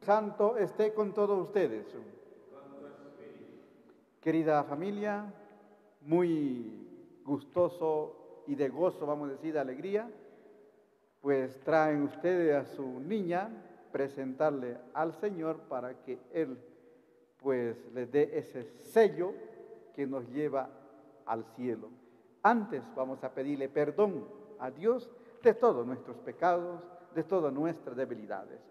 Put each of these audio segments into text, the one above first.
Santo esté con todos ustedes. Querida familia, muy gustoso y de gozo, vamos a decir, de alegría, pues traen ustedes a su niña presentarle al Señor para que Él pues les dé ese sello que nos lleva al cielo. Antes vamos a pedirle perdón a Dios de todos nuestros pecados, de todas nuestras debilidades.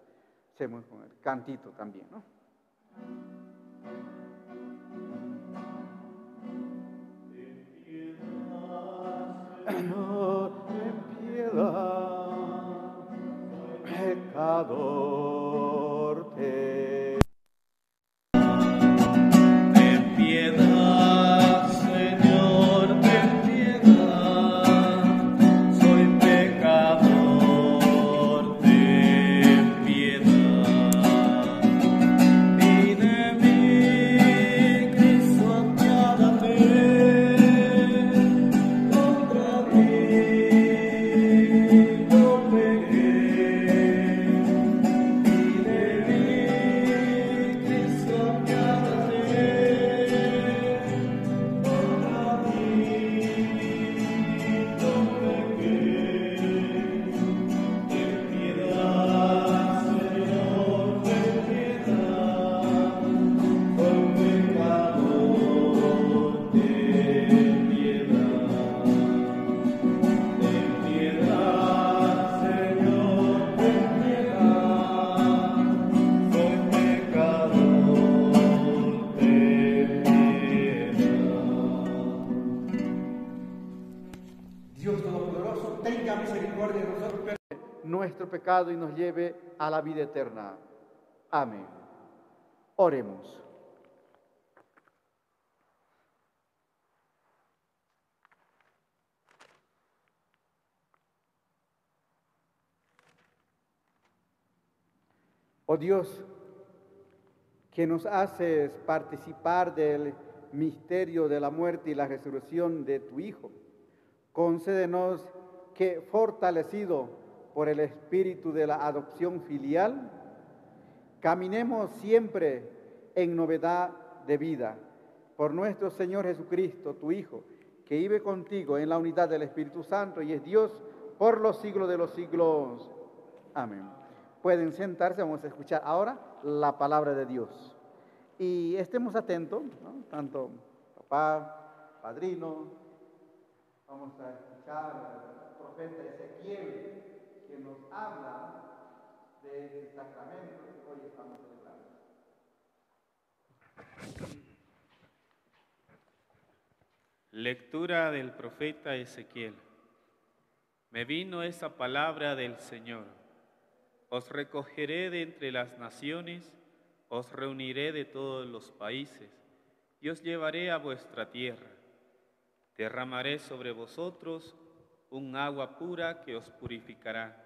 Hacemos con el cantito también, ¿no? Señor, ten piedad, pecador, ten piedad, Señor, ten piedad, soy pecador, ten piedad, y de mí, Cristo, apiádate. Nuestro pecado y nos lleve a la vida eterna. Amén. Oremos. Oh Dios, que nos haces participar del misterio de la muerte y la resurrección de tu Hijo, concédenos que, fortalecido por el espíritu de la adopción filial, caminemos siempre en novedad de vida. Por nuestro Señor Jesucristo, tu Hijo, que vive contigo en la unidad del Espíritu Santo y es Dios por los siglos de los siglos. Amén. Pueden sentarse, vamos a escuchar ahora la palabra de Dios. Y estemos atentos, ¿no? Tanto papá, padrino, vamos a escuchar al profeta Ezequiel, que nos habla de este sacramento que hoy estamos celebrando. Lectura del profeta Ezequiel. Me vino esa palabra del Señor. Os recogeré de entre las naciones, os reuniré de todos los países, y os llevaré a vuestra tierra. Derramaré sobre vosotros un agua pura que os purificará.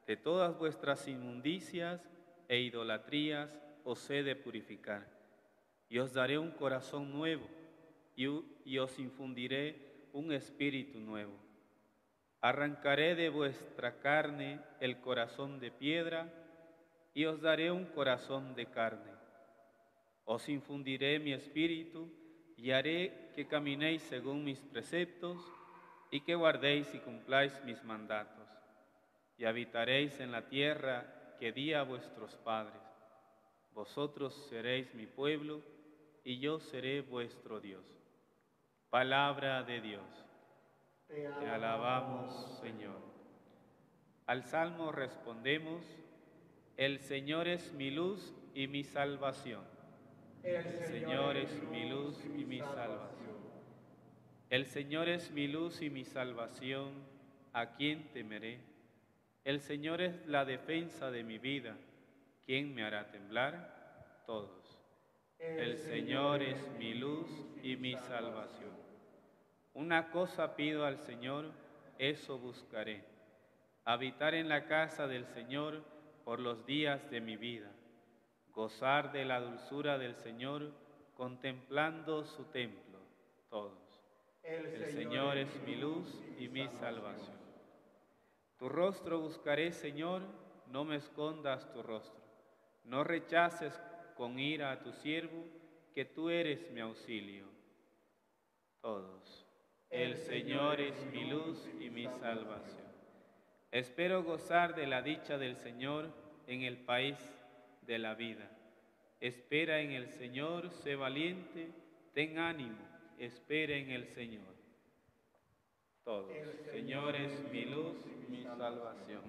De todas vuestras inmundicias e idolatrías os he de purificar. Y os daré un corazón nuevo, y os infundiré un espíritu nuevo. Arrancaré de vuestra carne el corazón de piedra, y os daré un corazón de carne. Os infundiré mi espíritu y haré que caminéis según mis preceptos y que guardéis y cumpláis mis mandatos. Y habitaréis en la tierra que di a vuestros padres. Vosotros seréis mi pueblo y yo seré vuestro Dios. Palabra de Dios. Te alabamos, Señor. Al salmo respondemos: el Señor es mi luz y mi salvación. El Señor es mi luz y mi salvación. El Señor es mi luz y mi salvación, ¿a quién temeré? El Señor es la defensa de mi vida, ¿quién me hará temblar? Todos. El Señor es mi luz y mi salvación. Una cosa pido al Señor, eso buscaré: habitar en la casa del Señor por los días de mi vida, gozar de la dulzura del Señor, contemplando su templo, todos. El Señor es mi luz y mi salvación. Tu rostro buscaré, Señor, no me escondas tu rostro. No rechaces con ira a tu siervo, que tú eres mi auxilio. Todos. El Señor es mi luz y mi salvación. Espero gozar de la dicha del Señor en el país de la vida. Espera en el Señor, sé valiente, ten ánimo, espera en el Señor. Todos. Señor es mi luz y mi salvación.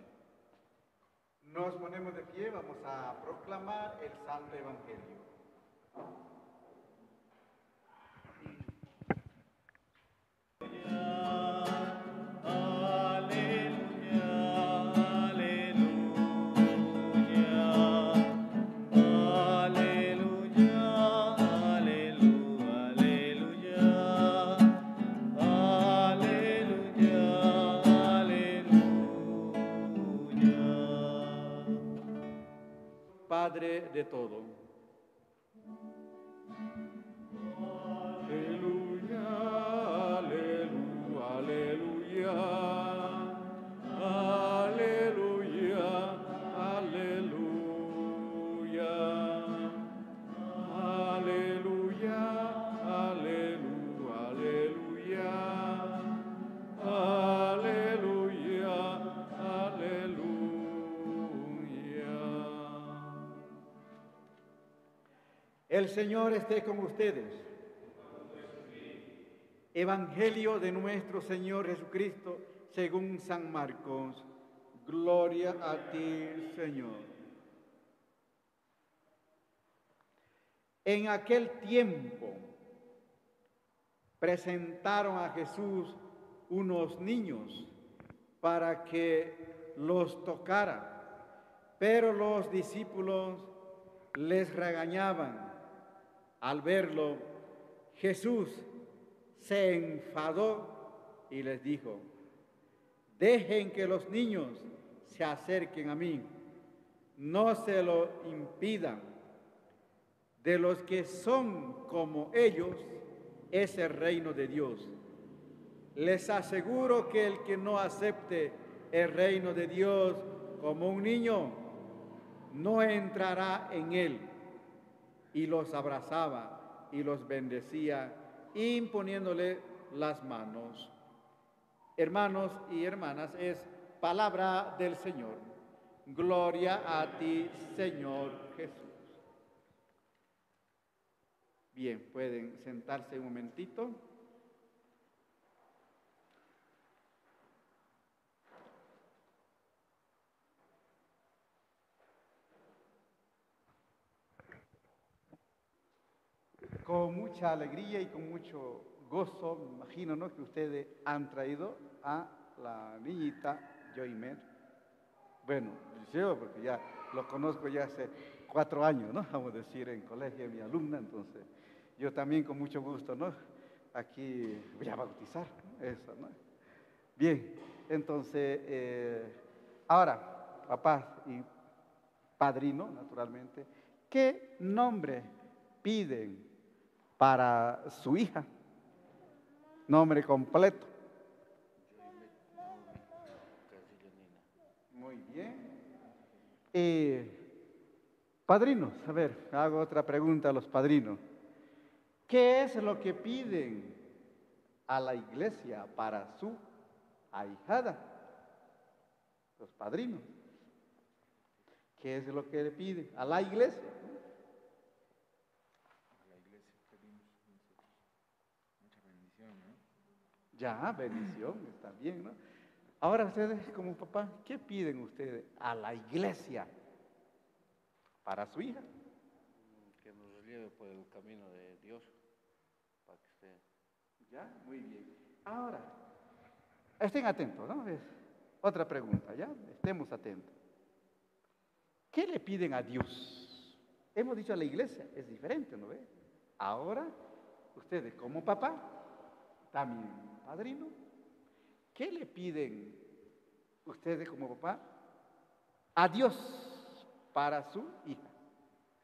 Nos ponemos de pie, vamos a proclamar el Santo Evangelio. Padre de todo. Aleluya, aleluya, aleluya, aleluya, aleluya, aleluya, aleluya, aleluya. El Señor esté con ustedes. Evangelio de nuestro Señor Jesucristo según San Marcos. Gloria a ti, Señor. En aquel tiempo presentaron a Jesús unos niños para que los tocara, pero los discípulos les regañaban. Al verlo, Jesús se enfadó y les dijo: dejen que los niños se acerquen a mí, no se lo impidan. De los que son como ellos es el reino de Dios. Les aseguro que el que no acepte el reino de Dios como un niño, no entrará en él. Y los abrazaba y los bendecía, imponiéndole las manos. Hermanos y hermanas, es palabra del Señor. Gloria a ti, Señor Jesús. Bien, pueden sentarse un momentito. Con mucha alegría y con mucho gozo, me imagino, ¿no?, que ustedes han traído a la niñita Joymer. Bueno, yo porque ya lo conozco ya hace 4 años, ¿no?, vamos a decir, en colegio, mi alumna, entonces yo también con mucho gusto, ¿no?, aquí voy a bautizar, ¿no?, eso, ¿no? Bien, entonces, ahora, papá y padrino, naturalmente, ¿qué nombre piden para su hija? Nombre completo. Muy bien. Padrinos, a ver, hago otra pregunta a los padrinos. ¿Qué es lo que piden a la iglesia para su ahijada? Los padrinos. ¿Qué es lo que le piden a la iglesia? A la iglesia pedimos mucha bendición, ¿no? Ya, bendición, está bien, ¿no? Ahora ustedes como papá, ¿qué piden ustedes a la iglesia para su hija? Que nos lleve por el camino de Dios, para que esté. Ya, muy bien. Ahora, estén atentos, ¿no? Es otra pregunta, ¿ya? Estemos atentos. ¿Qué le piden a Dios? Hemos dicho a la iglesia, es diferente, ¿no ve? Ahora, ustedes como papá, también padrino, ¿qué le piden ustedes como papá a Dios para su hija?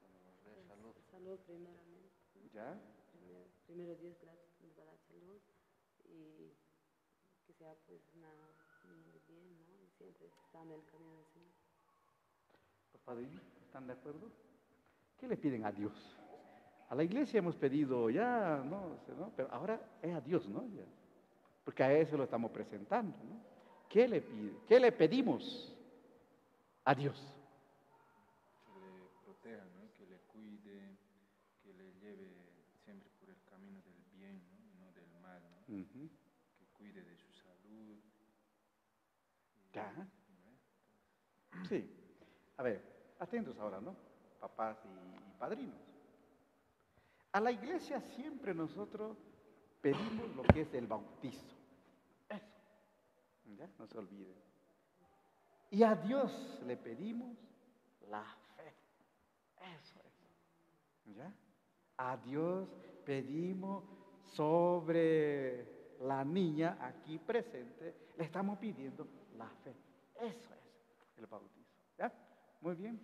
Que nos dé salud. Salud primeramente. ¿Ya? Primero Dios nos va a dar salud y que sea pues una niña de bien, ¿no? Y siempre está en el camino del Señor. ¿Los padrinos están de acuerdo? ¿Qué le piden a Dios? A la iglesia hemos pedido ya, no sé, ¿no? Pero ahora es a Dios, ¿no? Ya. Porque a eso lo estamos presentando, ¿no? ¿Qué le pide? ¿Qué le pedimos a Dios? Que le proteja, ¿no? Que le cuide, que le lleve siempre por el camino del bien, ¿no? Y no del mal, ¿no? Ujú. Que cuide de su salud. Ya. ¿no? Sí. A ver, atentos ahora, ¿no? Papás y padrinos. A la iglesia siempre nosotros pedimos lo que es el bautizo. Eso. ¿Ya? No se olviden. Y a Dios le pedimos la fe. Eso es. ¿Ya? A Dios pedimos sobre la niña aquí presente, le estamos pidiendo la fe. Eso es el bautizo. ¿Ya? Muy bien.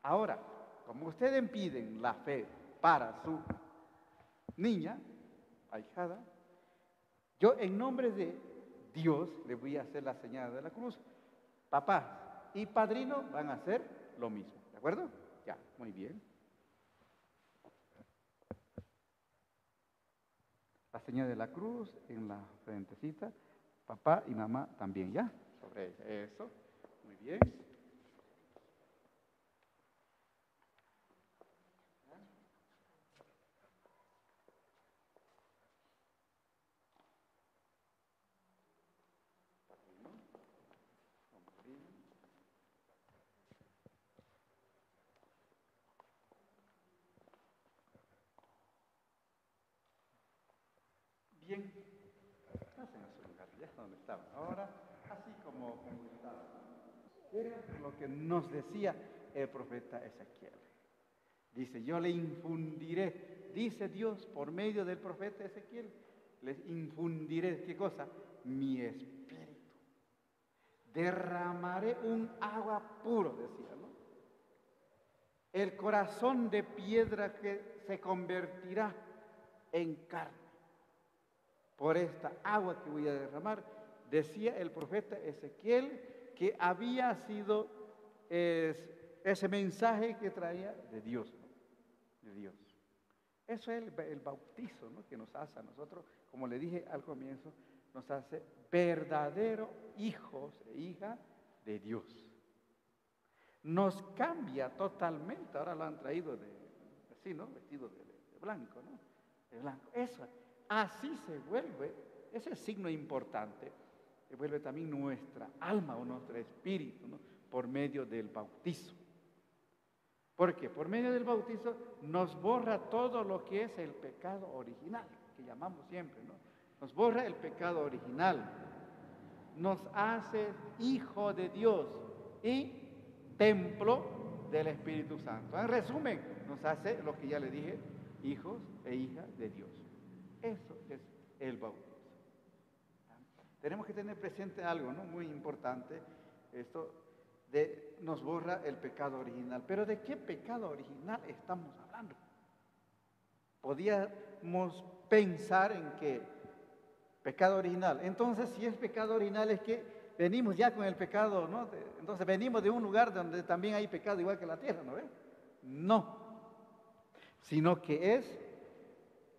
Ahora, como ustedes piden la fe para su niña, ahijada, yo en nombre de Dios le voy a hacer la señal de la cruz. Papá y padrino van a hacer lo mismo. ¿De acuerdo? Ya, muy bien. La señal de la cruz en la frentecita. Papá y mamá también, ¿ya? Sobre eso. Muy bien. Bien, pasen a su lugar, ya donde estaban. Ahora, así como estaban. Era lo que nos decía el profeta Ezequiel. Dice, yo le infundiré, dice Dios por medio del profeta Ezequiel, les infundiré, ¿qué cosa? Mi espíritu. Derramaré un agua puro, decía, ¿no? El corazón de piedra que se convertirá en carne. Por esta agua que voy a derramar, decía el profeta Ezequiel que había sido ese mensaje que traía de Dios, ¿no? De Dios. Eso es el bautizo, ¿no? Que nos hace a nosotros, como le dije al comienzo, nos hace verdaderos hijos e hijas de Dios. Nos cambia totalmente, ahora lo han traído así, ¿no? Vestido de blanco, ¿no? De blanco. Eso, así se vuelve, ese signo importante, se vuelve también nuestra alma o nuestro espíritu, ¿no? Por medio del bautizo. Porque por medio del bautizo nos borra todo lo que es el pecado original, que llamamos siempre, ¿no? Nos borra el pecado original, nos hace hijo de Dios y templo del Espíritu Santo. En resumen, nos hace lo que ya le dije, hijos e hijas de Dios. Eso es el bautismo. Tenemos que tener presente algo, ¿no? Muy importante, esto nos borra el pecado original. Pero ¿de qué pecado original estamos hablando? Podíamos pensar en que pecado original. Entonces, si es pecado original es que venimos ya con el pecado, ¿no? Entonces venimos de un lugar donde también hay pecado igual que la tierra, ¿no ve? No, sino que es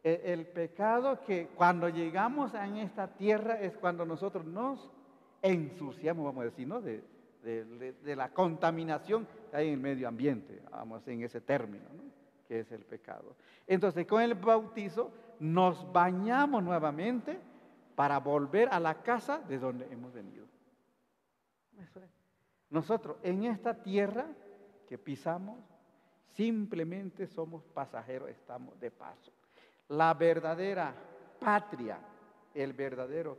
el pecado que cuando llegamos a esta tierra es cuando nosotros nos ensuciamos, vamos a decir, ¿no? De la contaminación que hay en el medio ambiente, vamos en ese término, ¿no? Que es el pecado. Entonces, con el bautizo nos bañamos nuevamente para volver a la casa de donde hemos venido. Eso es. Nosotros en esta tierra que pisamos, simplemente somos pasajeros, estamos de paso. La verdadera patria, el verdadero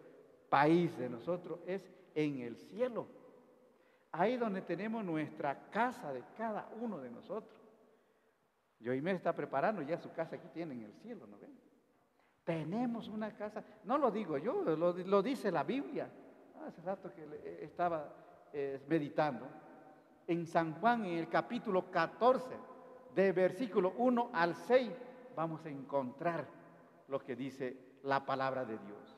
país de nosotros es en el cielo. Ahí donde tenemos nuestra casa de cada uno de nosotros. Yoimé está preparando ya su casa que tiene en el cielo, ¿no ven? Tenemos una casa, no lo digo yo, lo dice la Biblia. Hace rato que estaba meditando. En San Juan, en el capítulo 14, de versículo 1 al 6, vamos a encontrar lo que dice la palabra de Dios.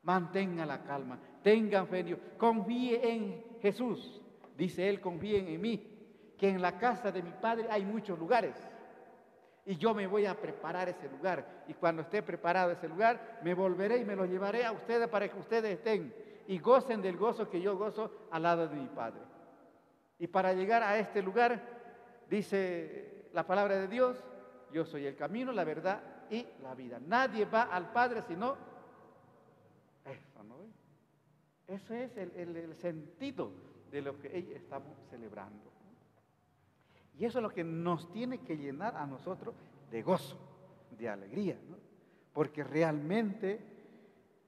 Mantenga la calma, tengan fe en Dios, confíe en Jesús. Dice él, confíen en mí, que en la casa de mi Padre hay muchos lugares. Y yo me voy a preparar ese lugar. Y cuando esté preparado ese lugar, me volveré y me lo llevaré a ustedes para que ustedes estén y gocen del gozo que yo gozo al lado de mi Padre. Y para llegar a este lugar, dice la palabra de Dios, yo soy el camino, la verdad y la vida. Nadie va al Padre sino eso, ¿no? Eso es el sentido de lo que estamos celebrando. Y eso es lo que nos tiene que llenar a nosotros de gozo, de alegría, ¿no? Porque realmente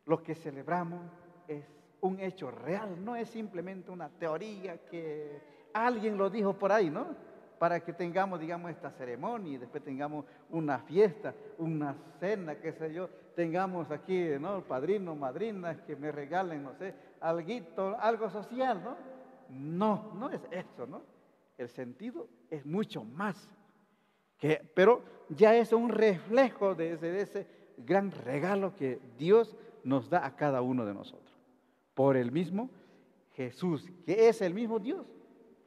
lo que celebramos es un hecho real, no es simplemente una teoría que alguien lo dijo por ahí, ¿no? Para que tengamos, digamos, esta ceremonia y después tengamos una fiesta, una cena, qué sé yo, tengamos aquí, ¿no? Padrinos, madrinas que me regalen, no sé, algo social, ¿no? No, no es eso, ¿no? El sentido es mucho más, pero ya es un reflejo de ese gran regalo que Dios nos da a cada uno de nosotros. Por el mismo Jesús, que es el mismo Dios,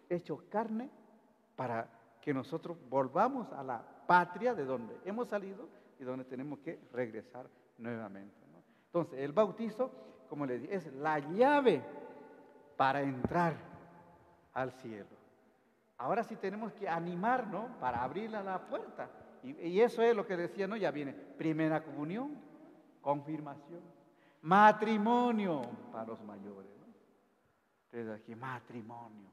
hecho carne para que nosotros volvamos a la patria de donde hemos salido y donde tenemos que regresar nuevamente, ¿no? Entonces, el bautizo, como les dije, es la llave para entrar al cielo. Ahora sí tenemos que animarnos para abrir la puerta. Y eso es lo que decía, ¿no? Ya viene primera comunión, confirmación, matrimonio para los mayores, ¿no? Entonces aquí matrimonio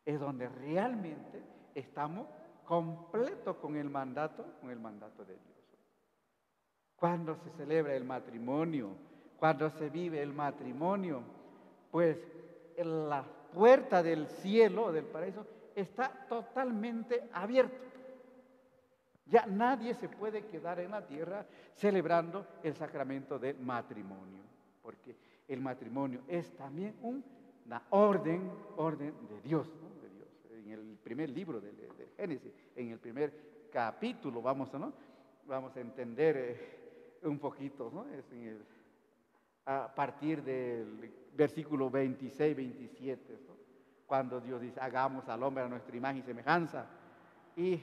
es donde realmente estamos completos con el mandato de Dios. Cuando se celebra el matrimonio, cuando se vive el matrimonio, pues la puerta del cielo, del paraíso, está totalmente abierto. Ya nadie se puede quedar en la tierra celebrando el sacramento del matrimonio, porque el matrimonio es también una orden de Dios, ¿no? De Dios. En el primer libro del Génesis, en el primer capítulo, vamos a entender un poquito, ¿no? A partir del versículo 26, 27, ¿no? Cuando Dios dice, hagamos al hombre a nuestra imagen y semejanza, y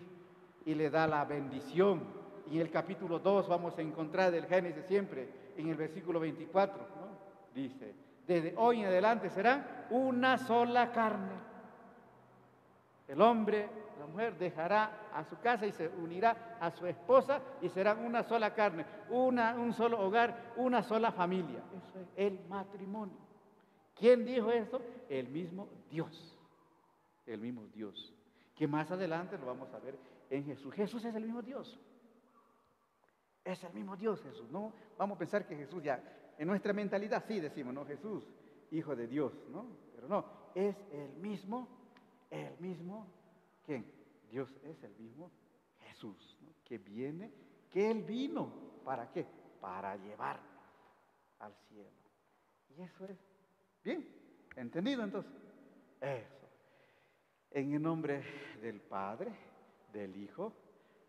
le da la bendición. Y en el capítulo 2 vamos a encontrar del Génesis siempre, en el versículo 24, ¿no? Dice, desde hoy en adelante serán una sola carne. El hombre, la mujer dejará a su casa y se unirá a su esposa y serán una sola carne, un solo hogar, una sola familia. Eso es el matrimonio. ¿Quién dijo eso? El mismo Dios. El mismo Dios. Que más adelante lo vamos a ver en Jesús. Jesús es el mismo Dios. Es el mismo Dios Jesús. No vamos a pensar que Jesús ya, en nuestra mentalidad sí decimos, no, Jesús, Hijo de Dios, ¿no? Pero no, es el mismo, ¿quién? Dios es el mismo Jesús, ¿no? Que viene, que Él vino, ¿para qué? Para llevarnos al cielo. Y eso es, bien, ¿entendido entonces? Eso. En el nombre del Padre, del Hijo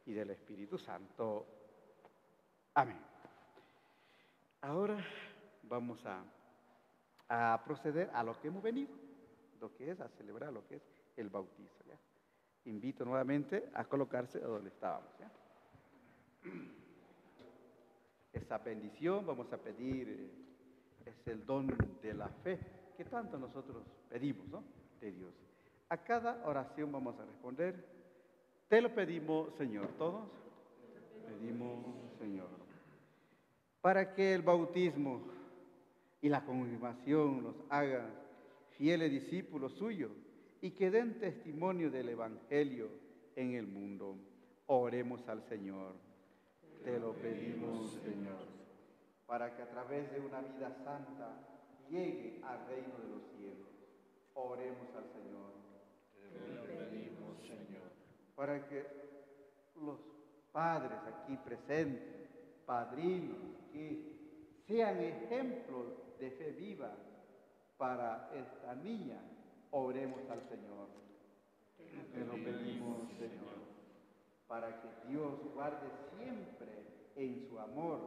y del Espíritu Santo. Amén. Ahora vamos a proceder a lo que hemos venido, lo que es a celebrar lo que es el bautizo, ¿ya? invito nuevamente a colocarse a donde estábamos. ¿Ya? Esa bendición vamos a pedir, es el don de la fe que tanto nosotros pedimos, ¿no? De Dios. A cada oración vamos a responder, te lo pedimos, Señor. ¿Todos? Pedimos, Señor. Para que el bautismo y la confirmación nos hagan fieles discípulos suyos y que den testimonio del Evangelio en el mundo. Oremos al Señor. Te lo pedimos, Señor, para que a través de una vida santa llegue al reino de los cielos. Oremos al Señor. Te lo pedimos, Señor. Para que los padres aquí presentes, padrinos, que sean ejemplos de fe viva para esta niña, oremos al Señor. Te lo pedimos, Señor, para que Dios guarde siempre en su amor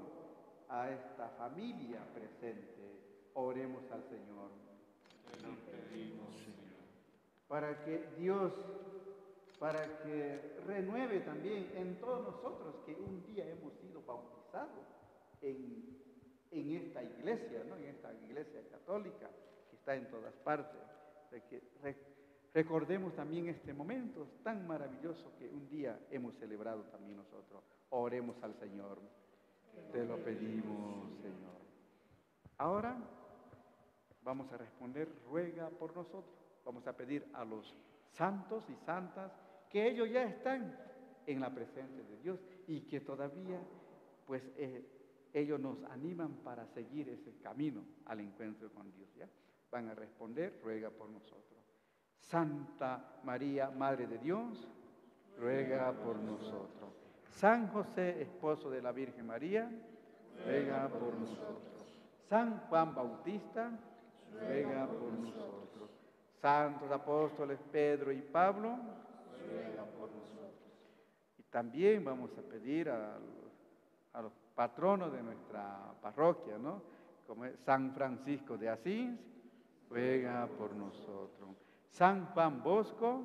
a esta familia presente. Oremos al Señor. Te lo pedimos, Señor. Para que Dios, para que renueve también en todos nosotros que un día hemos sido bautizados en esta iglesia, ¿no? En esta iglesia católica que está en todas partes. De que recordemos también este momento tan maravilloso que un día hemos celebrado también nosotros. Oremos al Señor. Te lo pedimos, Señor. Ahora vamos a responder, ruega por nosotros. Vamos a pedir a los santos y santas que ellos ya están en la presencia de Dios y que todavía, pues, ellos nos animan para seguir ese camino al encuentro con Dios. ¿Ya? Van a responder, ruega por nosotros. Santa María, Madre de Dios, ruega por nosotros. San José, esposo de la Virgen María, ruega por nosotros. San Juan Bautista, ruega por nosotros. Santos apóstoles Pedro y Pablo, ruega por nosotros. Y también vamos a pedir a los patronos de nuestra parroquia, ¿no? Como es San Francisco de Asís, ruega por nosotros. San Juan Bosco,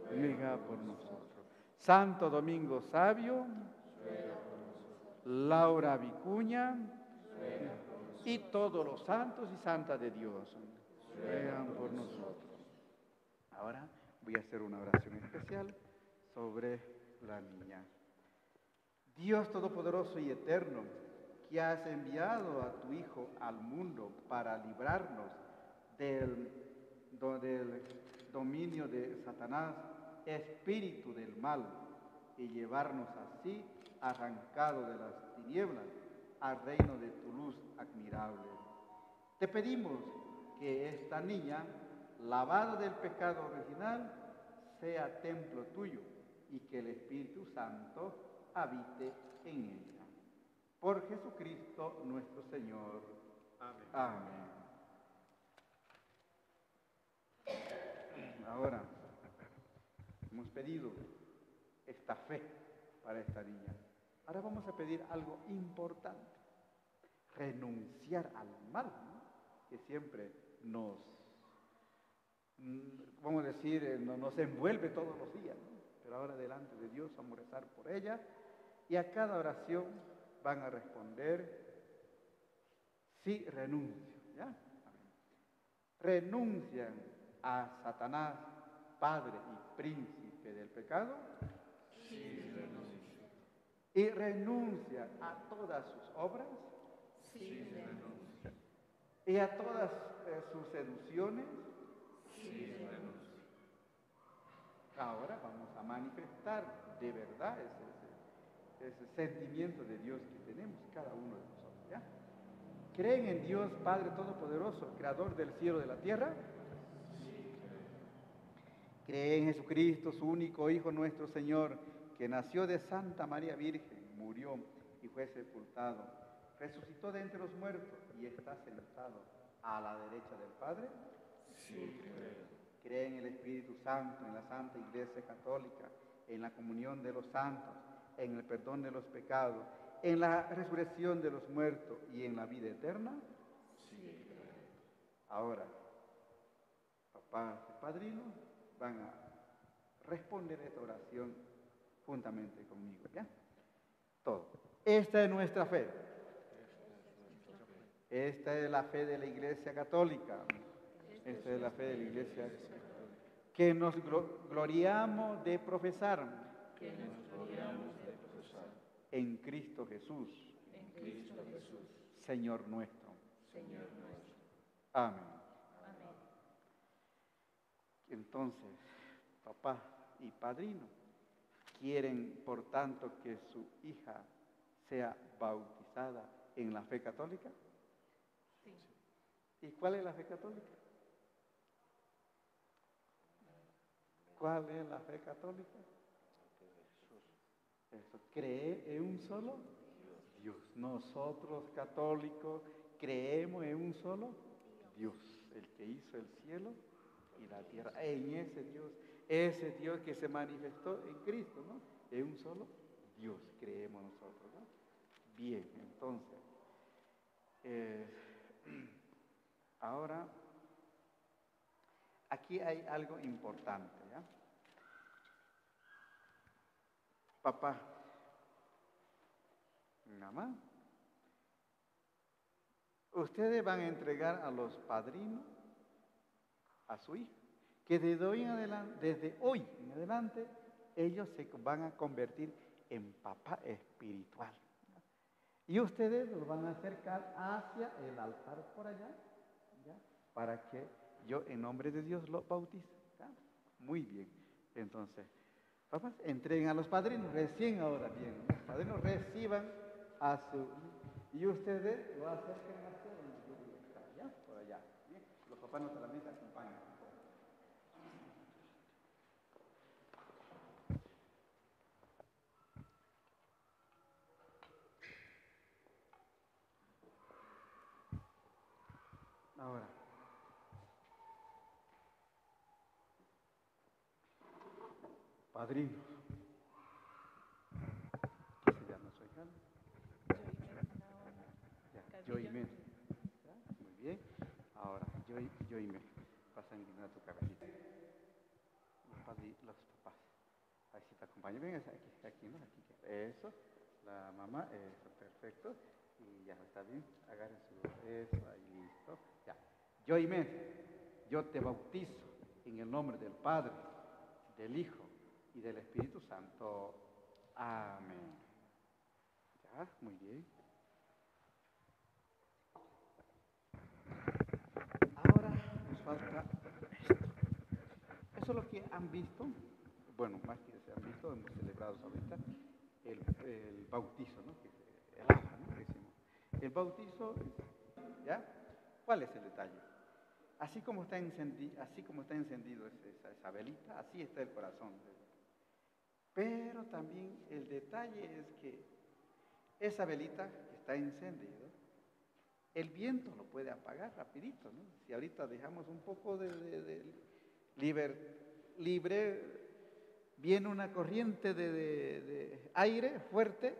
ruega por nosotros. Santo Domingo Sabio, ruega por nosotros. Laura Vicuña, ruega por nosotros. Y todos los santos y santas de Dios, ruegan por nosotros. Ahora voy a hacer una oración especial sobre la niña. Dios Todopoderoso y Eterno, que has enviado a tu Hijo al mundo para librarnos del dominio de Satanás, espíritu del mal, y llevarnos así, arrancado de las tinieblas, al reino de tu luz admirable. Te pedimos que esta niña, lavada del pecado original, sea templo tuyo y que el Espíritu Santo habite en ella. Por Jesucristo nuestro Señor. Amén. Amén. Ahora, hemos pedido esta fe para esta niña. Ahora vamos a pedir algo importante. Renunciar al mal, ¿no? Que siempre nos, vamos a decir, nos envuelve todos los días, ¿no? Pero ahora delante de Dios vamos a rezar por ella y a cada oración van a responder, sí, renuncio, ¿ya? Renuncian a Satanás, padre y príncipe del pecado. Sí, renuncio. Y renuncian a todas sus obras. Sí, renuncio. Y a todas sus seducciones. Sí, renuncio. Ahora vamos a manifestar de verdad ese sentimiento de Dios que tenemos cada uno de nosotros, ¿ya? ¿Creen en Dios Padre Todopoderoso, Creador del cielo y de la tierra? Cree en Jesucristo, su único Hijo nuestro Señor, que nació de Santa María Virgen, murió y fue sepultado, resucitó de entre los muertos y está sentado a la derecha del Padre. Sí, creo. Cree en el Espíritu Santo, en la Santa Iglesia Católica, en la comunión de los santos, en el perdón de los pecados, en la resurrección de los muertos y en la vida eterna. Sí, creo. Ahora, papás y padrinos van a responder esta oración juntamente conmigo, ¿ya? Todo. Esta es nuestra fe. Esta es la fe de la Iglesia Católica. Esta es la fe de la Iglesia que nos gloriamos de profesar. En Cristo Jesús. Señor nuestro. Amén. Entonces, papá y padrino quieren, por tanto, que su hija sea bautizada en la fe católica. Sí. ¿Y cuál es la fe católica? ¿Cuál es la fe católica? Eso, cree en un solo Dios. Nosotros católicos creemos en un solo Dios, el que hizo el cielo y la tierra. En ese Dios que se manifestó en Cristo, ¿no? En un solo Dios creemos nosotros, ¿no? Bien, entonces, ahora, aquí hay algo importante, ¿ya? Papá, mamá, ustedes van a entregar a los padrinos a su hijo, que desde hoy en adelante, ellos se van a convertir en papá espiritual. Y ustedes los van a acercar hacia el altar por allá, ¿ya? Para que yo en nombre de Dios los bautice, ¿ya? Muy bien, entonces, papás, entreguen a los padrinos, recién ahora bien, los padrinos reciban a su, y ustedes lo acercan hacia donde yo voy a estar, ¿ya? Por allá, ¿bien? Los papás no solamente acompañan. Ahora, padrinos, ¿qué se llama su hija? Joymen. Muy bien. Ahora, Joymen, vas a inclinar tu cabecita. Los papás. Ahí sí te acompañan. Ven, aquí, ¿no? Aquí. Eso. La mamá, eso, perfecto. Y ya está bien. Agarren su. Eso, ahí listo. Ya. Joymen, yo te bautizo en el nombre del Padre, del Hijo y del Espíritu Santo. Amén. Ya, muy bien. Ahora nos falta esto. Eso es lo que han visto. Bueno, más que se han visto, hemos celebrado ahorita el bautizo, ¿no? Que es el agua, ¿no? Decimos. El bautizo, ¿ya? ¿Cuál es el detalle? Así como está encendido esa velita, así está el corazón. Pero también el detalle es que esa velita que está encendida, el viento lo puede apagar rapidito, ¿no? Si ahorita dejamos un poco de libre, viene una corriente de aire fuerte,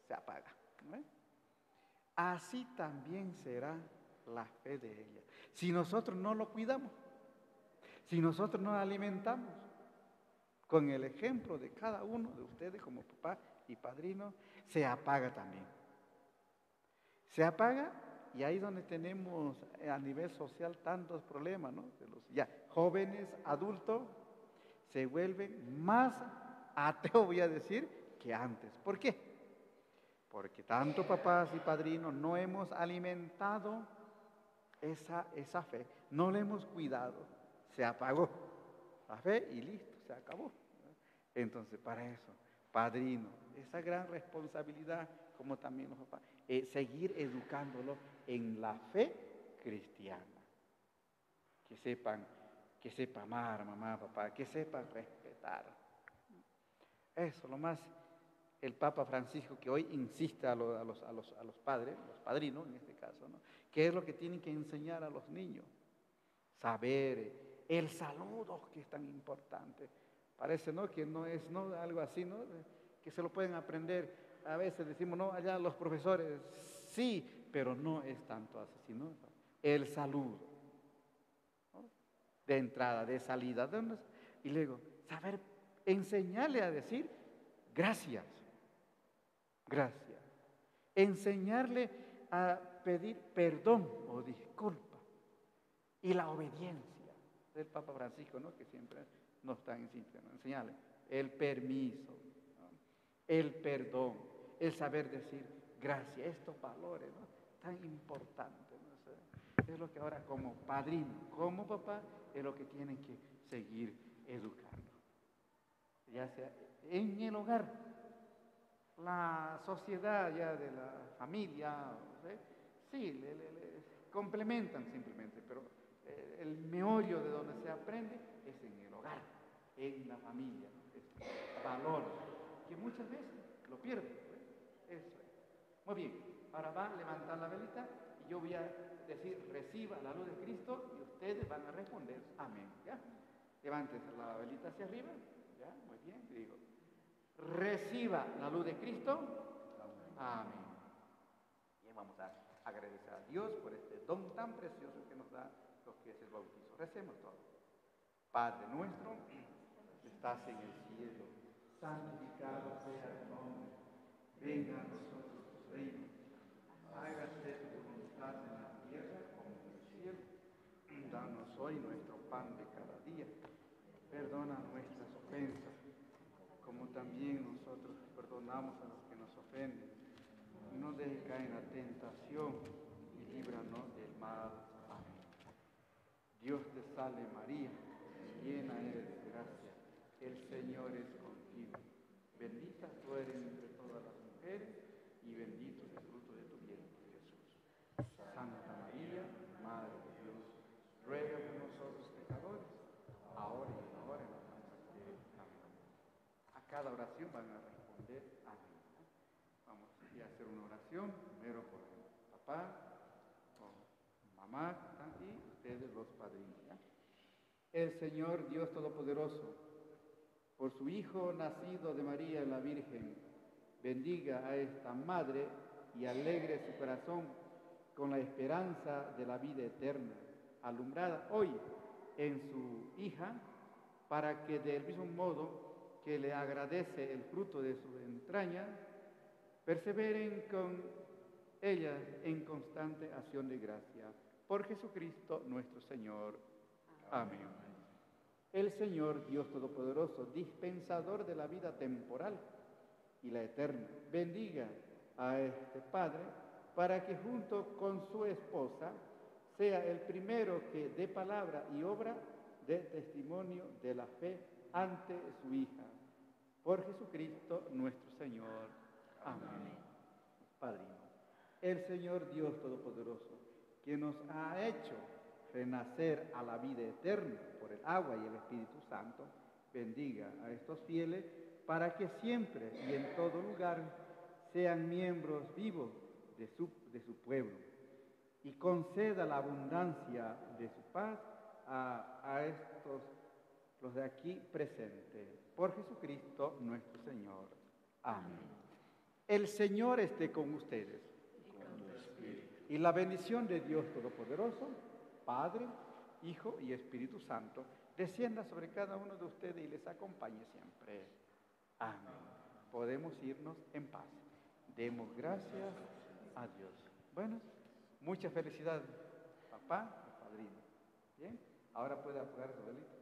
se apaga, ¿no? Así también será la fe de ella. Si nosotros no lo cuidamos, si nosotros no alimentamos, con el ejemplo de cada uno de ustedes como papá y padrino, se apaga también. Se apaga y ahí es donde tenemos a nivel social tantos problemas, ¿no? De los ya jóvenes, adultos, se vuelven más ateos, voy a decir, que antes. ¿Por qué? Porque tanto papás y padrinos no hemos alimentado esa fe, no la hemos cuidado, se apagó la fe y listo, se acabó. Entonces, para eso, padrino, esa gran responsabilidad, como también los papás, seguir educándolo en la fe cristiana. Que sepan amar, mamá, papá, que sepan respetar. Eso, lo más, el Papa Francisco, que hoy insiste a los padres, los padrinos en este caso, ¿no? ¿Qué es lo que tienen que enseñar a los niños? Saber, el saludo, que es tan importante. Parece, ¿no?, que no es, ¿no?, algo así, ¿no?, que se lo pueden aprender. A veces decimos, no, allá los profesores, sí, pero no es tanto así, sino el saludo, ¿no? De entrada, de salida, y luego, saber enseñarle a decir gracias, gracias. Enseñarle a pedir perdón o disculpa. Y la obediencia del Papa Francisco, ¿no? Que siempre nos está insistiendo, enseñarle el permiso, ¿no? El perdón, el saber decir gracias, estos valores, ¿no? Tan importantes, ¿no? Es lo que ahora como padrino, como papá, es lo que tienen que seguir educando. Ya sea en el hogar, la sociedad ya de la familia, ¿sí? Sí, le complementan simplemente, pero el meollo de donde se aprende es en el hogar, en la familia, ¿no? Es valor que muchas veces lo pierden, ¿sí? Eso es. Muy bien, ahora va a levantar la velita y yo voy a decir, reciba la luz de Cristo y ustedes van a responder, amén, ¿ya? Levántense la velita hacia arriba, ¿ya? Muy bien, y digo, reciba la luz de Cristo, amén. Bien, vamos a agradecer a Dios por este don tan precioso que nos da lo que es el bautizo. Recemos todos. Padre nuestro, que estás en el cielo, santificado sea tu nombre, venga a nosotros tu reino, hágase tu voluntad en la tierra como en el cielo. Danos hoy nuestro pan de cada día, perdona nuestras ofensas, como también nosotros perdonamos a los que nos ofenden. No dejes caer en la tentación y líbranos del mal. Amén. Dios te salve María, llena eres de gracia, el Señor es contigo. Bendita tú eres entre todas las mujeres y bendito es el fruto de tu vientre, Jesús. Santa María, Madre de Dios, ruega por nosotros pecadores, ahora y en la hora de nuestra muerte. Amén. A cada oración van a responder amén. Vamos a hacer una oración, primero por papá, por mamá y ustedes los padrinos, ¿ya? El Señor Dios Todopoderoso, por su Hijo nacido de María la Virgen, bendiga a esta madre y alegre su corazón con la esperanza de la vida eterna, alumbrada hoy en su hija, para que del mismo modo que le agradece el fruto de sus entrañas, perseveren con ella en constante acción de gracia. Por Jesucristo nuestro Señor. Amén. El Señor Dios Todopoderoso, dispensador de la vida temporal y la eterna, bendiga a este Padre para que junto con su esposa sea el primero que de palabra y obra dé testimonio de la fe ante su hija. Por Jesucristo nuestro Señor. Amén. Padrino, el Señor Dios Todopoderoso, que nos ha hecho renacer a la vida eterna por el agua y el Espíritu Santo, bendiga a estos fieles para que siempre y en todo lugar sean miembros vivos de su pueblo y conceda la abundancia de su paz a estos, los de aquí presentes. Por Jesucristo nuestro Señor. Amén. El Señor esté con ustedes. Y la bendición de Dios Todopoderoso, Padre, Hijo y Espíritu Santo, descienda sobre cada uno de ustedes y les acompañe siempre. Amén. Podemos irnos en paz. Demos gracias a Dios. Bueno, mucha felicidad, papá y padrino. Bien, ahora puede apagar su velita.